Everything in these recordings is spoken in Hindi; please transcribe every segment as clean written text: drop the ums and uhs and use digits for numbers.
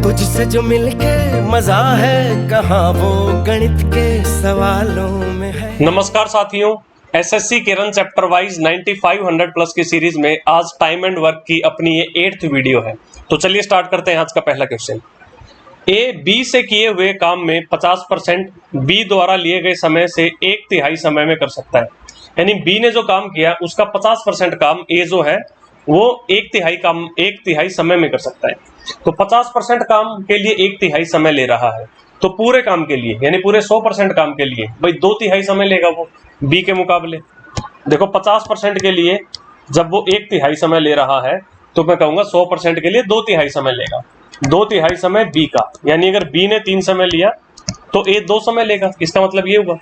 तुझसे जो मिलके मजा है कहाँ वो गणित के सवालों में है। नमस्कार साथियों, एसएससी किरण चैप्टर वाइज 9500 प्लस की सीरीज में आज टाइम एंड वर्क की अपनी ये 8th वीडियो है। तो चलिए स्टार्ट करते हैं आज का पहला क्वेश्चन। ए बी से किए हुए काम में 50% बी द्वारा लिए गए समय से 1/3 समय में कर सकता है। यानी बी ने जो काम किया उसका 50% काम ए जो है वो 1/3 समय में कर सकता है। तो 50% काम के लिए 1/3 समय ले रहा है, तो पूरे काम के लिए यानी पूरे 100% काम के लिए भाई 2/3 समय लेगा वो बी के मुकाबले। देखो 50% के लिए जब वो 1/3 समय ले रहा है तो मैं कहूंगा 100% के लिए 2/3 समय लेगा। 2/3 समय बी का, यानी अगर बी ने 3 समय लिया तो ए 2 समय लेगा, इसका मतलब ये हुआ।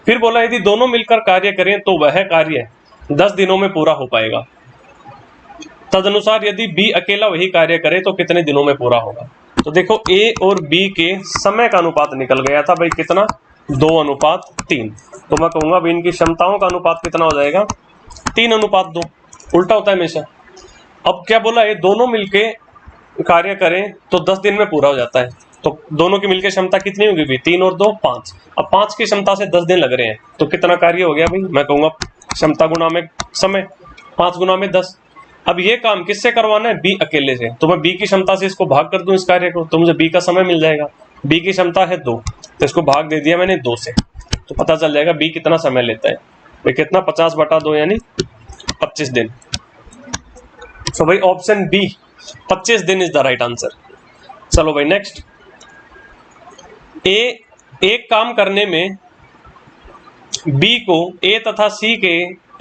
फिर बोला यदि दोनों मिलकर कार्य करें तो वह कार्य 10 दिनों में पूरा हो पाएगा। तदनुसार यदि बी अकेला वही कार्य करे तो कितने दिनों में पूरा होगा। तो देखो ए और बी के समय का अनुपात निकल गया था भाई, कितना 2:3। तो मैं कहूंगा भाई इनकी क्षमताओं का अनुपात कितना हो जाएगा 3:2। उल्टा होता है हमेशा। अब क्या बोला है, दोनों मिलके कार्य करें तो 10 दिन में पूरा हो जाता है। तो दोनों की मिलकर क्षमता कितनी होगी भाई, 3 और 2 5। अब 5 की क्षमता से 10 दिन लग रहे हैं तो कितना कार्य हो गया भाई, मैं कहूंगा क्षमता गुना में समय, 5 गुना में 10। अब ये काम किससे करवाना है, बी अकेले से। तो मैं बी की क्षमता से इसको भाग कर दूं इस कार्य को तो मुझे बी का समय मिल जाएगा। बी की क्षमता है 2, तो इसको भाग दे दिया मैंने 2 से, तो पता चल जाएगा बी कितना समय लेता है भाई, कितना 50/2 यानी 25 दिन। सो भाई ऑप्शन बी 25 दिन इज द राइट आंसर। चलो भाई नेक्स्ट। ए एक काम करने में बी को ए तथा सी के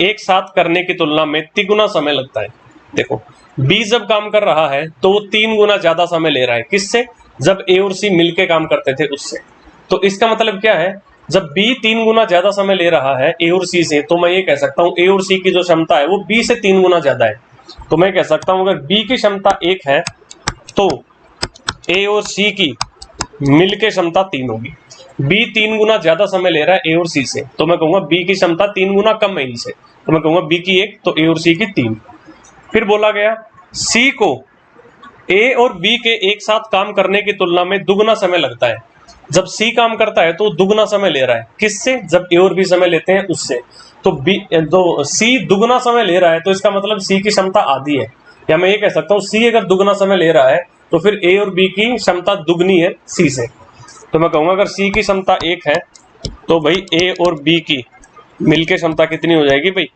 एक साथ करने की तुलना में 3 गुना समय लगता है। देखो बी जब काम कर रहा है तो वो 3 गुना ज्यादा समय ले रहा है, किससे, जब ए और सी मिलके काम करते थे उससे। तो इसका मतलब क्या है, जब बी 3 गुना ज्यादा समय ले रहा है ए और सी से, तो मैं ये कह सकता हूं ए और सी की जो क्षमता है वो बी से 3 गुना ज्यादा है। तो मैं कह सकता हूं अगर बी की क्षमता 1 है तो ए और सी की मिलके क्षमता 3 होगी। बी 3 गुना ज्यादा समय ले रहा है ए और सी से, तो मैं कहूंगा बी की क्षमता 3 गुना कम है इनसे, तो मैं कहूंगा बी की 1 तो ए और सी की 3। फिर बोला गया सी को ए और बी के एक साथ काम करने की तुलना में दुगना समय लगता है। जब सी काम करता है तो दुगना समय ले रहा है, किससे, जब ए और बी समय लेते हैं उससे। तो बी तो सी दुगना समय ले रहा है तो इसका मतलब सी की क्षमता आधी है। या मैं ये कह सकता हूँ सी अगर दुगना समय ले रहा है तो फिर ए और बी की क्षमता दुगनी है सी से। तो मैं कहूंगा अगर सी की क्षमता 1 है तो भाई ए और बी की मिलकर क्षमता कितनी हो जाएगी भाई,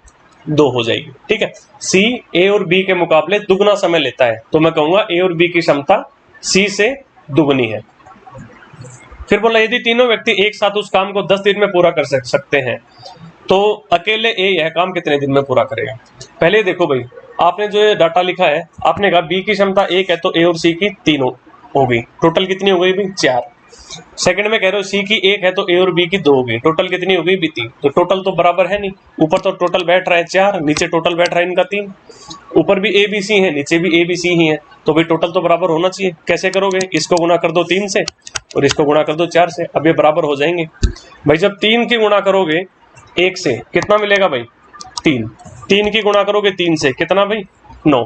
2 हो जाएगी। ठीक है, सी ए और बी के मुकाबले दुगना समय लेता है, तो मैं कहूंगा ए और बी की क्षमता सी से दुगनी है। फिर बोला यदि तीनों व्यक्ति एक साथ उस काम को 10 दिन में पूरा कर सकते हैं तो अकेले ए यह काम कितने दिन में पूरा करेगा। पहले देखो भाई, आपने जो ये डाटा लिखा है, आपने कहा बी की क्षमता 1 है तो ए और सी की 3 हो गई, टोटल कितनी हो गई भाई 4। सेकंड में कह रहे हो सी की 1 है तो ए और बी की 2 हो गई, टोटल कितनी हो गई भी 3। तो टोटल तो बराबर है नहीं, ऊपर तो टोटल बैठ रहा है 4, नीचे टोटल बैठ रहा है इनका 3। ऊपर भी ए बी सी है, नीचे भी ए बी सी ही है, तो भाई टोटल तो बराबर होना चाहिए। कैसे करोगे, इसको गुणा कर दो 3 से और इसको गुणा कर दो 4 से, अब ये बराबर हो जाएंगे। भाई जब 3 की गुणा करोगे 1 से कितना मिलेगा भाई 3, 3 की गुणा करोगे 3 से कितना भाई 9,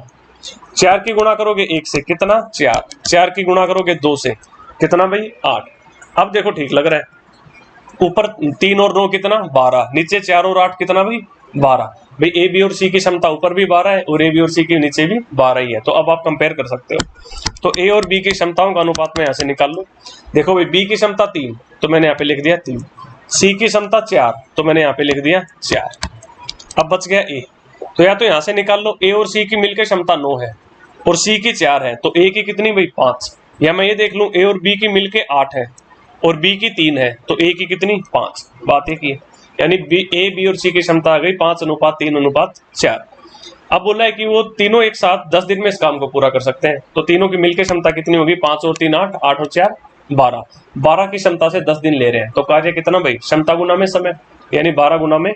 4 की गुणा करोगे 1 से कितना 4, 4 की गुणा करोगे 2 से कितना भाई 8। अब देखो ठीक लग रहा है, ऊपर 3 और 9 कितना 12, नीचे 4 और 8 कितना भाई 12। भाई ए बी और सी की क्षमता ऊपर भी 12 है और ए बी और सी की नीचे भी 12 ही है, तो अब आप कंपेयर कर सकते हो। तो ए और बी की क्षमताओं का अनुपात मैं यहाँ से निकाल लूं। देखो भाई बी की क्षमता 3 तो मैंने यहाँ पे लिख दिया 3, सी की क्षमता 4 तो मैंने यहाँ पे लिख दिया 4। अब बच गया ए, तो या तो यहाँ से निकाल लो ए और सी की मिलकर क्षमता 9 है और सी की 4 है, तो ए की कितनी भाई 5। या मैं ये देख लूं ए और बी की मिलके 8 है और बी की 3 है, तो ए की कितनी 5। बात एक ही है, यानी ए बी और सी की क्षमता आ गई 5:3:4। अब बोला है कि वो तीनों एक साथ 10 दिन में इस काम को पूरा कर सकते हैं, तो तीनों की मिलकर क्षमता कितनी होगी, 5 और 3 8, 8 और 4 12। 12 की क्षमता से 10 दिन ले रहे हैं, तो कार्य कितना भाई, क्षमता गुना में समय, यानी 12 गुना में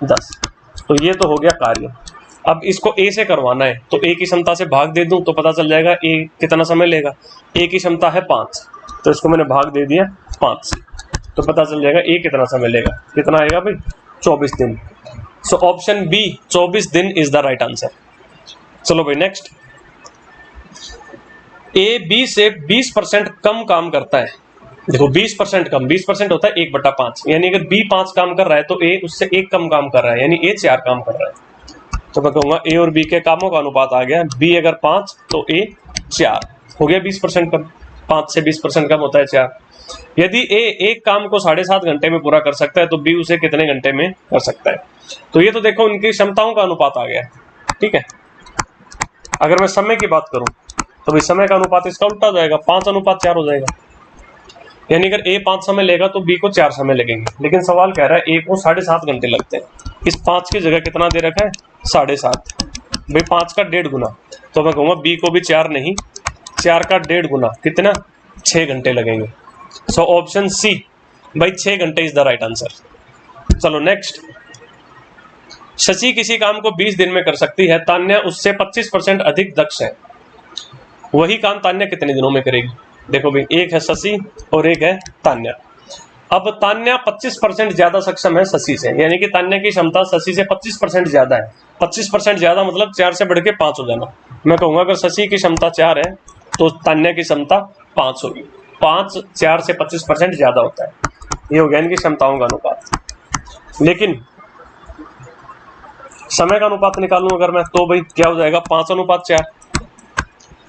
10। तो ये तो हो गया कार्य। अब इसको ए से करवाना है तो ए की क्षमता से भाग दे दूं तो पता चल जाएगा ए कितना समय लेगा। ए की क्षमता है 5 तो इसको मैंने भाग दे दिया 5 से, तो पता चल जाएगा ए कितना समय लेगा, कितना आएगा भाई 24 दिन। सो ऑप्शन बी 24 दिन इज द राइट आंसर। चलो भाई नेक्स्ट। ए बी से 20% कम काम करता है। देखो 20% कम, 20% होता है 1/5, यानी अगर बी 5 काम कर रहा है तो ए उससे 1 कम काम कर रहा है, यानी ए 4 काम कर रहा है। तो मैं कहूंगा ए और बी के कामों का अनुपात आ गया, बी अगर 5 तो ए 4, हो गया 20% कम। 5 से 20% कम होता है 4। यदि ए एक काम को 7.5 घंटे में पूरा कर सकता है तो बी उसे कितने घंटे में कर सकता है। तो ये तो देखो उनकी क्षमताओं का अनुपात आ गया, ठीक है। अगर मैं समय की बात करूं तो भाई समय का अनुपात इसका उल्टा हो जाएगा, 5:4 हो जाएगा। यानी अगर ए 5 समय लेगा तो बी को 4 समय लगेंगे, लेकिन सवाल कह रहा है ए को 7.5 घंटे लगते हैं। इस 5 की जगह कितना दे रखा है, 7.5, भाई 5 का 1.5 गुना। तो मैं कहूंगा बी को भी 4 नहीं, 4 का 1.5 गुना कितना, 6 घंटे लगेंगे। सो ऑप्शन सी भाई 6 घंटे इज द राइट आंसर। चलो नेक्स्ट, शशि किसी काम को 20 दिन में कर सकती है, तान्या उससे 25% अधिक दक्ष है, वही काम तान्या कितने दिनों में करेगी। देखो भाई एक है शशि और एक है तान्या। अब तान्या 25% ज्यादा सक्षम है शशि से, यानी कि तान्या की क्षमता शशि से 25% ज्यादा है। 25% ज्यादा मतलब 4 से बढ़ के 5 हो जाना। मैं कहूंगा अगर शशि की क्षमता 4 है तो तान्या की क्षमता 5 होगी। 5 4 से 25% ज्यादा होता है, ये हो गया इनकी क्षमताओं का अनुपात। लेकिन समय का अनुपात निकालूं अगर मैं तो भाई क्या हो जाएगा, 5:4।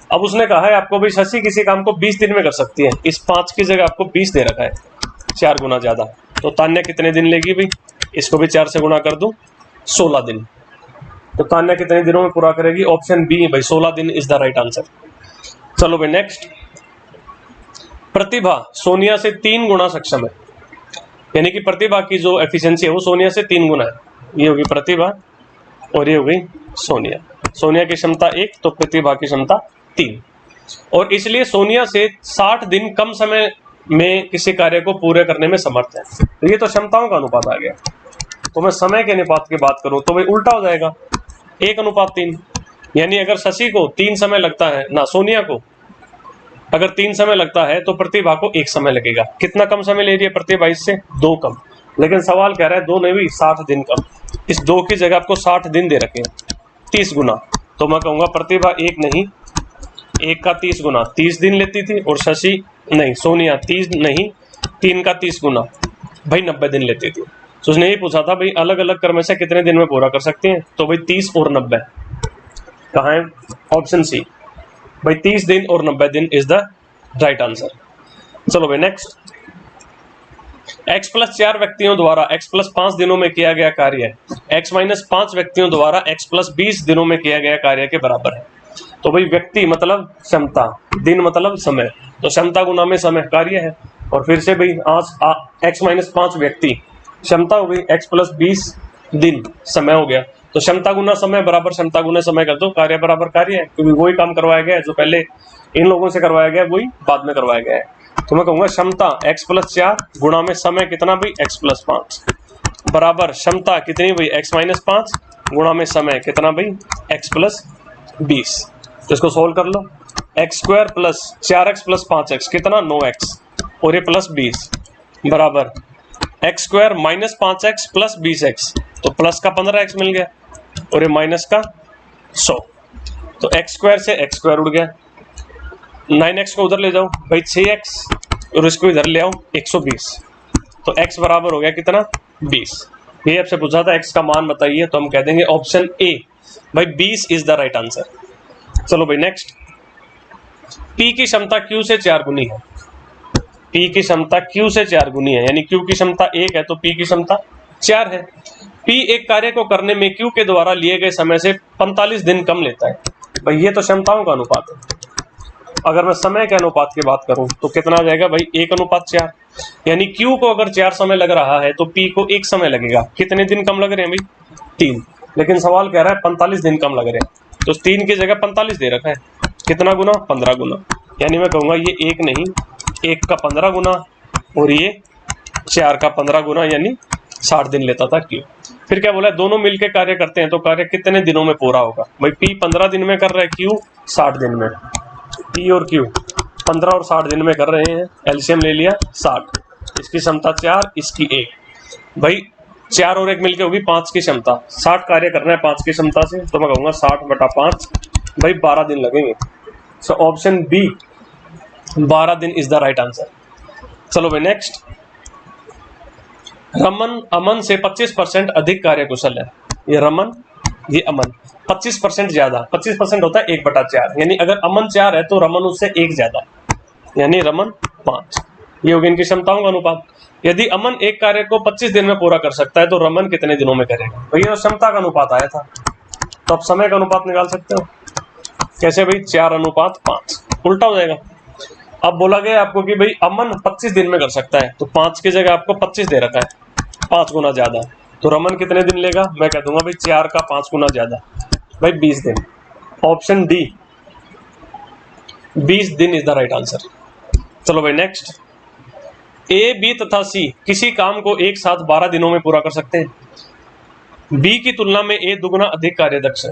अब उसने कहा है आपको भाई शशि किसी काम को 20 दिन में कर सकती है, इस 5 की जगह आपको 20 दे रखा है, 4 गुना ज्यादा। तो तान्या कितने दिन लेगी भाई, इसको भी 4 से गुना कर दूं, 16 दिन। तो तान्या कितने दिनों में पूरा करेगी, ऑप्शन बी भाई 16 दिन इज द राइट आंसर। चलो भाई नेक्स्ट, प्रतिभा सोनिया से 3 गुना सक्षम है, यानी कि प्रतिभा की जो एफिशिएंसी है वो सोनिया से 3 गुना है। ये होगी प्रतिभा और ये हो गई सोनिया। सोनिया की क्षमता 1 तो प्रतिभा की क्षमता 3, और इसलिए सोनिया से 60 दिन कम समय में किसी कार्य को पूरे करने में समर्थ है। तो ये तो क्षमताओं का अनुपात आ गया। तो मैं समय के अनुपात की बात करूं तो भाई उल्टा हो जाएगा, 1:3। यानी अगर शशि को 3 समय लगता है ना, सोनिया को अगर 3 समय लगता है तो प्रतिभा को 1 समय लगेगा। कितना कम समय ले रही है प्रतिभा इससे, 2 कम। लेकिन सवाल कह रहा है 2 नहीं भी 60 दिन कम, इस 2 की जगह आपको 60 दिन दे रखे हैं, 30 गुना। तो मैं कहूंगा प्रतिभा 1 नहीं, 1 का 30 गुना 30 दिन लेती थी, और शशि नहीं सोनिया 30 नहीं 3 का 30 गुना भाई 90 दिन लेती थी। तो उसने ये पूछा था भाई अलग अलग क्रम से कितने दिन में पूरा कर सकते हैं, तो भाई 30 और 90 कहाँ है, ऑप्शन सी भाई 30 दिन और 90 दिन इज द राइट आंसर। चलो भाई नेक्स्ट, x+4 व्यक्तियों द्वारा x+5 दिनों में किया गया कार्य x-5 व्यक्तियों द्वारा x+20 दिनों में किया गया कार्य के बराबर है। तो भाई व्यक्ति मतलब क्षमता, दिन मतलब समय, तो क्षमता गुना में समय कार्य है, और फिर से भाई x-5 व्यक्ति क्षमता हो गई, x+20 दिन समय हो गया। तो क्षमता गुना समय बराबर क्षमता गुना समय कर दो, कार्य बराबर कार्य है, क्योंकि वही काम करवाया गया है जो पहले इन लोगों से करवाया गया है वही बाद में करवाया गया है। तो मैं कहूंगा क्षमता x+4 गुणा में समय कितना भाई x+5 बराबर क्षमता कितनी भाई x-5 गुणा में समय कितना भाई x+20। तो इसको सोल्व कर लो, x² + 4x + 5x कितना 9x, और ये +20 बराबर x² - 5x + 20x, तो प्लस का 15x मिल गया और ये माइनस का 100। तो x² से x² उड़ गया, 9x को उधर ले जाओ भाई 6x, और इसको इधर ले आओ 120। तो x बराबर हो गया कितना 20। ये आपसे पूछा था x का मान बताइए, तो हम कह देंगे ऑप्शन ए भाई 20 इज द राइट आंसर। चलो भाई नेक्स्ट, P की क्षमता Q से 4 गुनी है। P की क्षमता Q से 4 गुनी है, यानी Q की क्षमता 1 है तो P की क्षमता 4 है। P एक कार्य को करने में Q के द्वारा लिए गए समय से 45 दिन कम लेता है। भाई ये तो क्षमताओं का अनुपात है। अगर मैं समय के अनुपात की बात करूं तो कितना आ जाएगा भाई 1:4, यानी Q को अगर 4 समय लग रहा है तो P को 1 समय लगेगा। कितने दिन कम लग रहे हैं भाई 3, लेकिन सवाल कह रहा है 45 दिन कम लग रहे हैं, तो 3 की जगह 45 दे रखा है, कितना गुना 15 गुना। यानी मैं कहूंगा ये 1 नहीं 1 का 15 गुना और ये 4 का 15 गुना, यानी 60 दिन लेता था Q। फिर क्या बोला, दोनों मिलकर कार्य करते हैं तो कार्य कितने दिनों में पूरा होगा। भाई P 15 दिन में कर रहा है, Q 60 दिन में। P और Q 15 और 60 दिन में कर रहे हैं, एलसीएम ले लिया 60, इसकी क्षमता 4 इसकी 1, भाई 4 और 1 मिलकर होगी 5 की क्षमता। 60 कार्य करना है 5 की क्षमता से, तो मैं कहूँगा 60/5 भाई 12 दिन लगेंगे। सो ऑप्शन बी 12 दिन इज द राइट आंसर। चलो भाई नेक्स्ट, रमन अमन से 25% अधिक कार्यकुशल है। ये रमन, ये अमन, 25% ज्यादा। 25% होता है 1/4, यानी अगर अमन 4 है तो रमन उससे 1 ज्यादा, यानी रमन 5। ये होगी इनकी क्षमताओं का अनुपात। यदि अमन एक कार्य को 25 दिन में पूरा कर सकता है तो रमन कितने दिनों में करेगा? भाई ये क्षमता का अनुपात आया था, तो आप समय का अनुपात निकाल सकते हो। कैसे भाई? 4:5, उल्टा हो जाएगा। अब बोला गया आपको कि भाई अमन 25 दिन में कर सकता है, तो 5 की जगह आपको 25 दे रखा है, 5 गुना ज्यादा, तो रमन कितने दिन लेगा? मैं कह दूंगा भाई 4 का 5 गुना ज्यादा, भाई 20 दिन। ऑप्शन डी 20 दिन इज द राइट आंसर। चलो भाई नेक्स्ट, ए, बी तथा सी किसी काम को एक साथ 12 दिनों में पूरा कर सकते हैं। बी की तुलना में ए दुगुना अधिक कार्यदक्ष है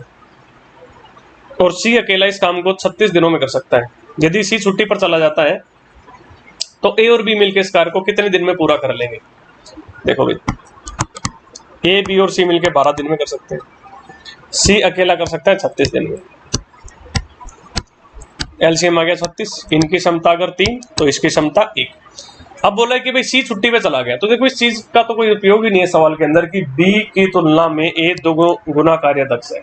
और सी अकेला इस काम को 36 दिनों में कर सकता है। यदि सी छुट्टी पर चला जाता है तो ए और बी मिलकर इस कार्य को कितने दिन में पूरा कर लेंगे? देखो भाई, ए, बी और सी मिलकर 12 दिन में कर सकते हैं, सी अकेला कर सकता है 36 दिन में। एलसीएम आ गया 36, इनकी क्षमता अगर 3 तो इसकी क्षमता 1। अब बोला है कि भाई सी छुट्टी पे चला गया, तो देखो इस चीज का तो कोई उपयोग ही नहीं है सवाल के अंदर कि बी की तुलना में ए 2 गुना कार्यदक्ष है।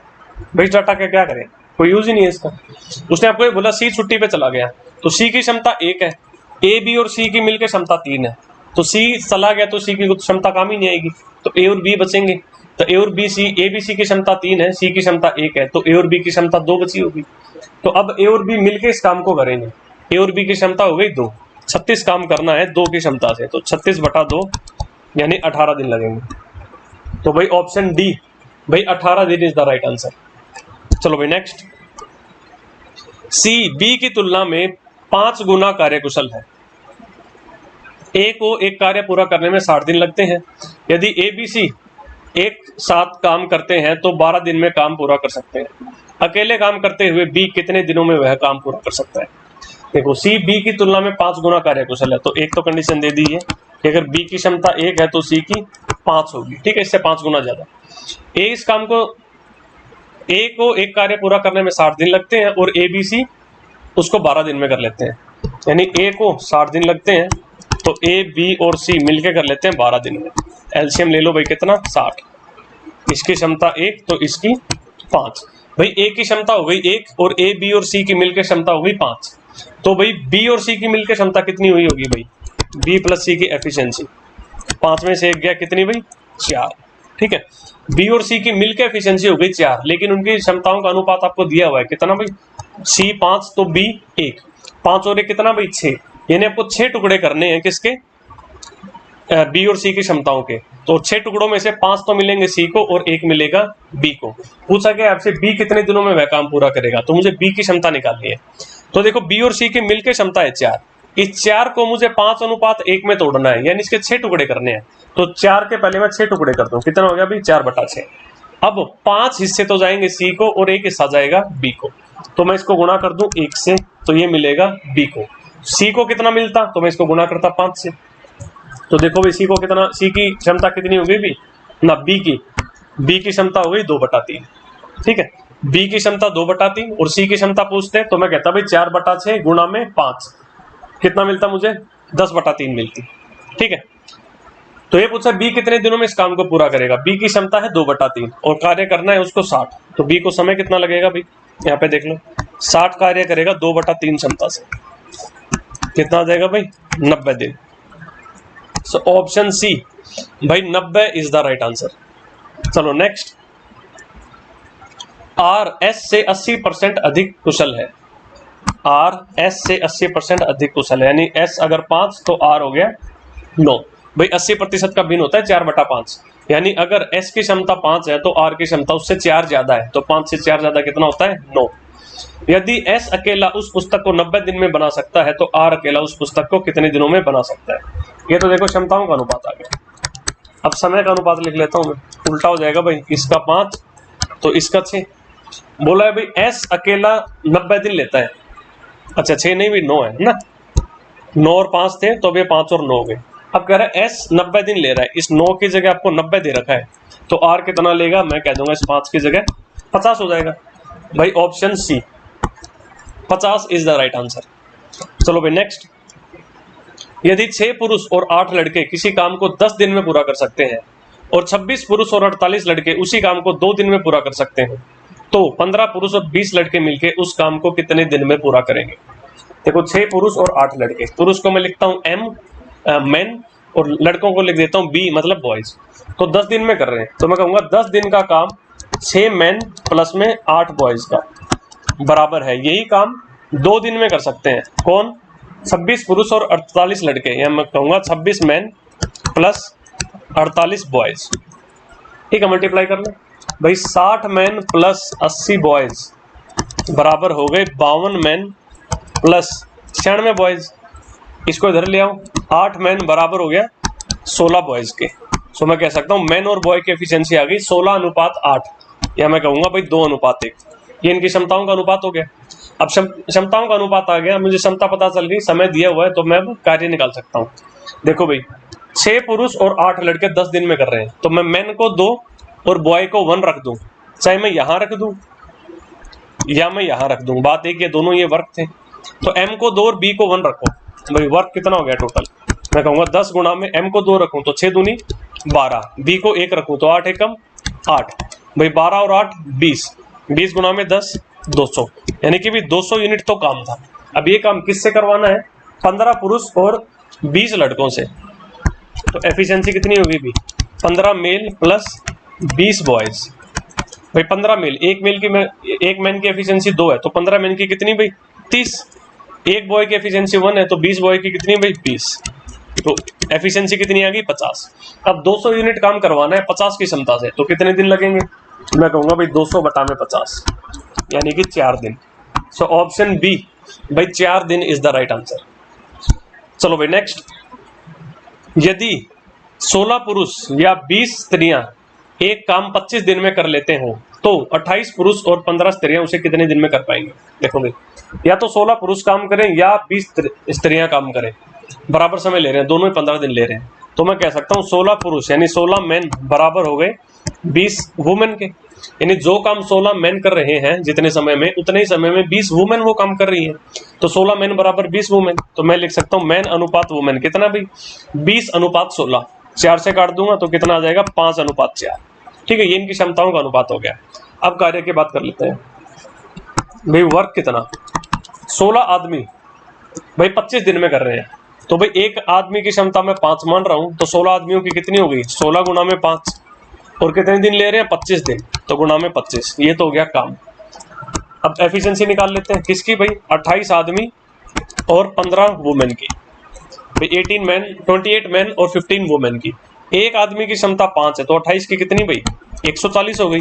भाई डाटा का क्या करें, कोई यूज ही नहीं है इसका। उसने आपको ये बोला सी छुट्टी पे चला गया, तो सी की क्षमता 1 है, ए, बी और सी की मिलकर क्षमता 3 है, तो सी चला गया तो सी की क्षमता काम ही नहीं आएगी, तो ए और बी बचेंगे। तो ए और B C, A B C की क्षमता 3 है, सी की क्षमता 1 है, तो ए और बी की क्षमता 2 बची होगी। तो अब ए और बी मिलकर इस काम को करेंगे। ए और बी की क्षमता हो गई 2, 36 काम करना है 2 की क्षमता से, तो 36/2 यानी 18 दिन लगेंगे। तो भाई ऑप्शन डी, भाई 18 दिन इज द राइट आंसर। चलो भाई नेक्स्ट, सी बी की तुलना में 5 गुना कार्यकुशल है। ए को एक कार्य पूरा करने में 60 दिन लगते हैं। यदि ए, बी, सी एक साथ काम करते हैं तो 12 दिन में काम पूरा कर सकते हैं। अकेले काम करते हुए बी कितने दिनों में वह काम पूरा कर सकता है? देखो सी बी की तुलना में 5 गुना कार्यकुशल है, तो एक तो कंडीशन दे दी है कि अगर बी की क्षमता 1 है तो सी की 5 होगी, ठीक है, इससे 5 गुना ज्यादा। ए इस काम को, ए को एक कार्य पूरा करने में 60 दिन लगते हैं और ए, बी, सी उसको 12 दिन में कर लेते हैं, यानी ए को 60 दिन लगते हैं तो ए, बी और सी मिलकर कर लेते हैं 12 दिन में। एलसीएम ले लो भाई कितना? 60, इसकी क्षमता 1 तो इसकी 5। भाई ए की क्षमता हो गई 1 और ए, बी और सी की मिलकर क्षमता हो गई 5, तो भाई बी और सी की मिलकर क्षमता कितनी हुई होगी? भाई बी प्लस सी की एफिशिएंसी 5 में से 1 गया, कितनी भाई? 4, ठीक है। बी और सी की मिलकर एफिशिएंसी हो गई 4, लेकिन उनकी क्षमताओं का अनुपात आपको दिया हुआ है कितना भाई? सी 5 तो बी 1, 5 और 1 कितना भाई? 6, यानी आपको 6 टुकड़े करने हैं किसके? बी और सी की क्षमताओं के। तो 6 टुकड़ों में से 5 तो मिलेंगे सी को और 1 मिलेगा बी को। पूछा गया आपसे बी कितने दिनों में वह काम पूरा करेगा, तो मुझे बी की क्षमता निकालनी है। तो देखो बी और सी की मिलकर क्षमता है 4, इस 4 को मुझे 5:1 में तोड़ना है, यानी इसके 6 टुकड़े करने हैं। तो 4 के पहले मैं 6 टुकड़े करता हूँ, कितना हो गया भाई? 4/6। अब 5 हिस्से तो जाएंगे सी को और 1 हिस्सा जाएगा बी को, तो मैं इसको गुणा कर दूं 1 से, तो ये मिलेगा बी को। सी को कितना मिलता? तो मैं इसको गुणा करता 5 से, तो देखो भाई सी को कितना, सी की क्षमता कितनी हो गई भी ना? बी की क्षमता हो गई 2/3, ठीक है। बी की क्षमता 2/3 और सी की क्षमता पूछते हैं तो मैं कहता भाई 4/6 गुणा में 5 कितना मिलता मुझे? 10/3 मिलती, ठीक है। तो ये पूछा बी कितने दिनों में इस काम को पूरा करेगा। बी की क्षमता है 2/3 और कार्य करना है उसको 60, तो बी को समय कितना लगेगा भाई? यहाँ पे देख लो, 60 कार्य करेगा 2/3 क्षमता से, कितना आ जाएगा भाई? 90 दिन। सो ऑप्शन सी भाई 90 इज द राइट आंसर। चलो नेक्स्ट, आर एस से 80% अधिक कुशल है। आर एस से 80% अधिक कुशल है, यानी एस अगर 5 तो आर हो गया 9। भाई 80% का भिन्न होता है 4/5, यानी अगर एस की क्षमता 5 है तो आर की क्षमता उससे 4 ज्यादा है, तो 5 से 4 ज्यादा कितना होता है? 9। यदि एस अकेला उस पुस्तक को 90 दिन में बना सकता है तो आर अकेला उस पुस्तक को कितने दिनों में बना सकता है? ये तो देखो क्षमताओं का अनुपात आ गया। अब समय का अनुपात लिख लेता हूं मैं, उल्टा हो जाएगा भाई, इसका 5 तो इसका 6। बोला है भाई एस अकेला 90 दिन लेता है, अच्छा 6 नहीं भाई 9 है ना, 9 और 5 थे तो अब ये 5 और 9 हो गए। अब कह रहा है एस 90 दिन ले रहा है, इस 9 की जगह आपको 90 दे रखा है, तो आर कितना लेगा? मैं कह दूंगा इस 5 की जगह 50 हो जाएगा। भाई option C 50 is the right answer. चलो भाई नेक्स्ट, यदि 6 पुरुष और 8 लड़के किसी काम को 10 दिन में पूरा कर सकते हैं और 26 पुरुष और 48 लड़के उसी काम को 2 दिन में पूरा कर सकते हैं, तो 15 पुरुष और 20 लड़के मिलकर उस काम को कितने दिन में पूरा करेंगे? देखो 6 पुरुष और 8 लड़के, पुरुष को मैं लिखता हूं एम मैन और लड़कों को लिख देता हूं बी मतलब बॉयज, तो 10 दिन में कर रहे हैं, तो मैं कहूंगा 10 दिन का काम 6 मैन प्लस में 8 बॉयज का बराबर है यही काम 2 दिन में कर सकते हैं। कौन? 26 पुरुष और 48 लड़के, या मैं कहूंगा 26 मैन प्लस 48 बॉयज। ठीक है, मल्टीप्लाई कर लो भाई, 60 मैन प्लस 80 बॉयज बराबर हो गए 52 मैन प्लस 96 बॉयज। इसको इधर ले आओ, 8 मैन बराबर हो गया 16 बॉयज के। सो मैं कह सकता हूं मैन और बॉय की एफिशिएंसी आ गई 16:8, या मैं कहूंगा भाई 2:1। ये इनकी क्षमताओं का अनुपात हो गया। अब क्षमताओं का अनुपात आ गया, मुझे क्षमता पता चल गई, समय दिया हुआ है, तो मैं अब कार्य निकाल सकता हूं। देखो भाई 6 पुरुष और 8 लड़के 10 दिन में कर रहे हैं, तो मैं मैन को 2 और बॉय को 1 रख दूं, चाहे मैं यहां रख दूं या मैं यहां रख दूं, बात एक ये दोनों ये वर्क थे। तो m को 2 और b को 1 रखो, भाई वर्क कितना हो गया टोटल? मैं कहूंगा 10 गुणा में m को 2 रखूं तो 6 दूनी 12, b को 1 रखूं तो 8 एकम 8, भाई 12 और 8 20, 20 गुणा में 10 200, यानी कि भी 200 यूनिट तो काम था। अब ये काम किससे करवाना है? 15 पुरुष और 20 लड़कों से। तो एफिशिएंसी कितनी होगी भी? 15 मेल प्लस 20 बॉयज। भाई 15 मेल, एक मैन की एफिशिएंसी 2 है, तो 15 मैन की कितनी भाई? 30। एक बॉय की एफिशिएंसी 1 है, तो 20 बॉय की कितनी भाई? 20। तो एफिशिएंसी कितनी आ गई? 50। अब 200 यूनिट काम करवाना है 50 की क्षमता से, तो कितने दिन लगेंगे? मैं कहूंगा भाई 200 बटा में 50, यानी कि 4 दिन। सो ऑप्शन बी भाई 4 दिन इज द राइट आंसर। चलो भाई नेक्स्ट, यदि 16 पुरुष या 20 स्त्रियां एक काम 25 दिन में कर लेते हो, तो 28 पुरुष और 15 स्त्रियां उसे कितने दिन में कर पाएंगे? देखो भाई, या तो 16 पुरुष काम करें या 20 स्त्रियां काम करें, बराबर समय ले रहे हैं, दोनों ही 15 दिन ले रहे हैं, तो मैं कह सकता हूं 16 पुरुष यानी 16 मैन बराबर हो गए 20 वुमेन के, यानी जो काम 16 मैन कर रहे हैं जितने समय में, उतने ही समय में 20 वुमेन वो काम कर रही हैं, तो 16 मैन बराबर 20 वुमेन। तो मैं लिख सकता हूं मैन अनुपात वुमेन कितना भाई? 20:16, 4 से काट दूंगा तो कितना आ जाएगा? 5:4। ठीक है, ये इनकी क्षमताओं का अनुपात हो गया। अब कार्य की बात कर लेते हैं भाई, वर्क कितना? 16 आदमी भाई 25 दिन में कर रहे हैं, तो भाई एक आदमी की क्षमता मैं 5 मान रहा हूं, तो 16 आदमियों की कितनी हो गई? 16 गुणा में 5, और कितने दिन ले रहे हैं? 25 दिन, तो गुणा में 25, ये तो हो गया काम। अब एफिशिएंसी निकाल लेते हैं किसकी भाई? 28 आदमी और 15 वुमेन की, भाई 28 मैन और 15 वुमेन की। एक आदमी की क्षमता 5 है, तो 28 की कितनी भाई? 140 हो गई।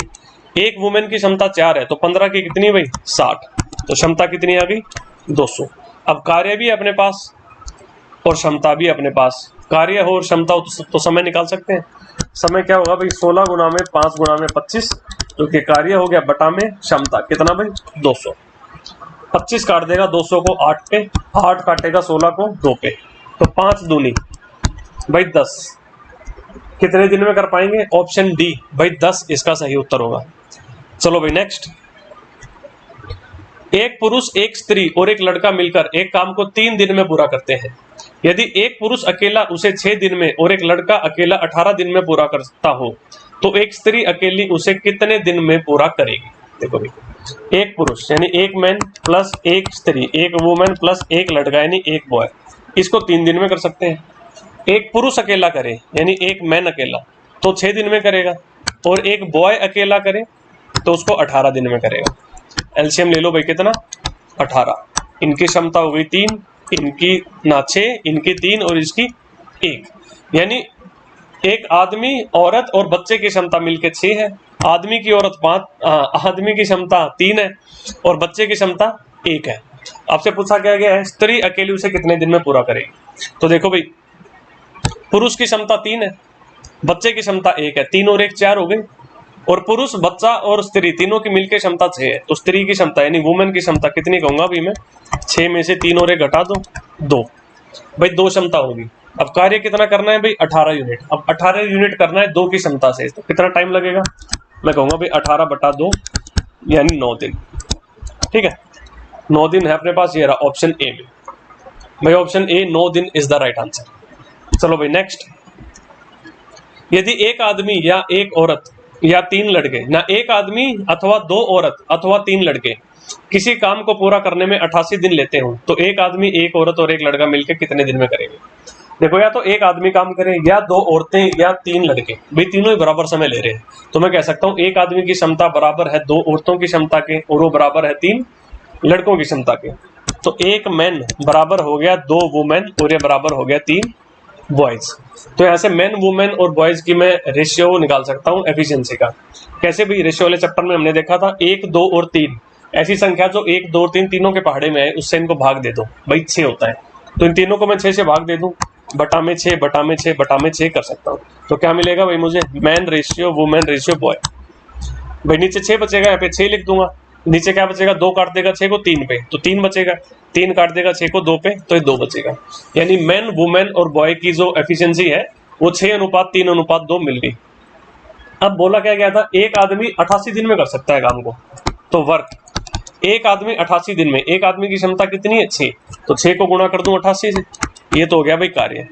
एक वुमेन की क्षमता 4 है, तो 15 की कितनी भाई? 60, तो क्षमता कितनी आ गई? 200। अब कार्य भी अपने पास और क्षमता भी अपने पास, कार्य हो और क्षमता हो तो समय निकाल सकते हैं। समय क्या होगा भाई? 16 गुणा में 5 गुणा में 25, जो कि कार्य हो गया बटा में क्षमता कितना भाई? 200। 25 काट देगा 200 को 8 पे, 8 काटेगा 16 को 2 पे, तो 5 दूनी भाई 10। कितने दिन में कर पाएंगे? ऑप्शन डी भाई 10 इसका सही उत्तर होगा। चलो भाई नेक्स्ट, एक पुरुष एक स्त्री और एक लड़का मिलकर एक काम को 3 दिन में पूरा करते हैं। यदि एक पुरुष अकेला उसे 6 दिन में और एक लड़का अकेला 18 दिन में पूरा करता हो, तो एक स्त्री अकेली उसे कितने दिन में पूरा करेगी? देखो भाई, एक पुरुष यानी एक मैन प्लस एक स्त्री, एक वुमेन प्लस एक लड़का यानी एक बॉय, इसको 3 दिन में कर सकते हैं। एक पुरुष अकेला करे यानी एक मैन अकेला, तो 6 दिन में करेगा, और एक बॉय अकेला करे तो उसको 18 दिन में करेगा। एलसीएम ले लो भाई, कितना? 18। इनकी क्षमता हो गई 3, इनकी ना 6, इनकी 3 और इसकी 1, यानी एक आदमी, औरत और बच्चे की क्षमता मिलके 6 है, आदमी की औरत 5, आदमी की क्षमता 3 है और बच्चे की क्षमता 1 है। आपसे पूछा क्या गया है? स्त्री अकेली उसे कितने दिन में पूरा करेगी? तो देखो भाई, पुरुष की क्षमता 3 है, बच्चे की क्षमता 1 है, 3 और 1 4 हो गई, और पुरुष, बच्चा और स्त्री तीनों की मिलकर क्षमता 6 है, तो स्त्री की क्षमता यानी वुमेन की क्षमता कितनी कहूंगा भाई मैं? 6 में से 3 और 1 घटा दो 2, भाई 2 क्षमता होगी। अब कार्य कितना करना है भाई? 18 यूनिट। अब 18 यूनिट करना है 2 की क्षमता से, तो कितना टाइम लगेगा? मैं कहूंगा भाई 18 बटा 2 यानी 9 दिन। ठीक है, 9 दिन है अपने पास, ये रहा ऑप्शन ए में भाई, ऑप्शन ए 9 दिन इज द राइट आंसर। चलो भाई नेक्स्ट, यदि एक आदमी या एक औरत या 3 लड़के, ना एक आदमी अथवा 2 औरत अथवा 3 लड़के किसी काम को पूरा करने में 88 दिन लेते हो, तो एक आदमी, एक औरत और एक लड़का मिलकर कितने दिन में करेंगे? देखो, या तो एक आदमी काम करे, या 2 औरतें, या 3 लड़के, भाई तीनों ही बराबर समय ले रहे हैं, तो मैं कह सकता हूँ एक आदमी की क्षमता बराबर है 2 औरतों की क्षमता के, और वो बराबर है 3 लड़कों की क्षमता के। तो एक मैन बराबर हो गया 2 वुमेन, और ये बराबर हो गया 3 बॉयज। तो यहाँ से मैन, वुमेन और बॉयज की मैं रेशियो निकाल सकता हूँ एफिशिएंसी का। कैसे भी? रेशियो वाले चैप्टर में हमने देखा था 1, 2 और 3 ऐसी संख्या जो 1, 2 और 3 तीनों के पहाड़े में है, उससे इनको भाग दे दो भाई, 6 होता है। तो इन तीनों को मैं 6 से भाग दे दूं, बटा में 6 बटा में 6 बटा में 6 कर सकता हूँ। तो क्या मिलेगा भाई मुझे? Man ratio women ratio boy. भाई नीचे 6 बचेगा, यहाँ पे 6 लिख दूंगा। नीचे क्या बचेगा? 2 काट देगा 6 को 3 पे, तो 3 बचेगा। 3 काट देगा 6 को 2 पे, तो ये 2 बचेगा। यानी मैन, वुमेन और बॉय की जो एफिशिएंसी है वो 6:3:2 मिल गई। अब बोला क्या गया था? एक आदमी 88 दिन में कर सकता है काम को। तो वर्क, एक आदमी 88 दिन में, एक आदमी की क्षमता कितनी है? 6, तो 6 को गुणा कर दूं 88 से, ये तो हो गया भाई कार्य।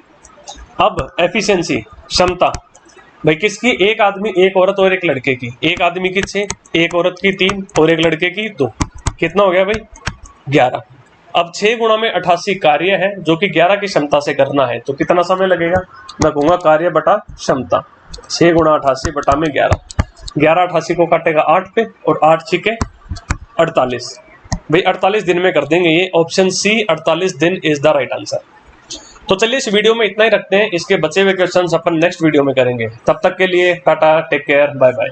अब एफिशिएंसी, क्षमता भाई किसकी? एक आदमी, एक औरत और एक लड़के की। एक आदमी की 6, एक औरत की 3 और एक लड़के की 2, कितना हो गया भाई? 11। अब 6 गुणा में 88 कार्य है जो कि 11 की क्षमता से करना है, तो कितना समय लगेगा? मैं कहूंगा कार्य बटा क्षमता, 6 गुणा 88 बटा में 11। 11 88 को काटेगा 8 पे, और 8 6 48 भाई, 48 दिन में कर देंगे ये। ऑप्शन सी 48 दिन इज द राइट आंसर। तो चलिए इस वीडियो में इतना ही रखते हैं, इसके बचे हुए क्वेश्चंस अपन नेक्स्ट वीडियो में करेंगे। तब तक के लिए tata, take care, bye bye.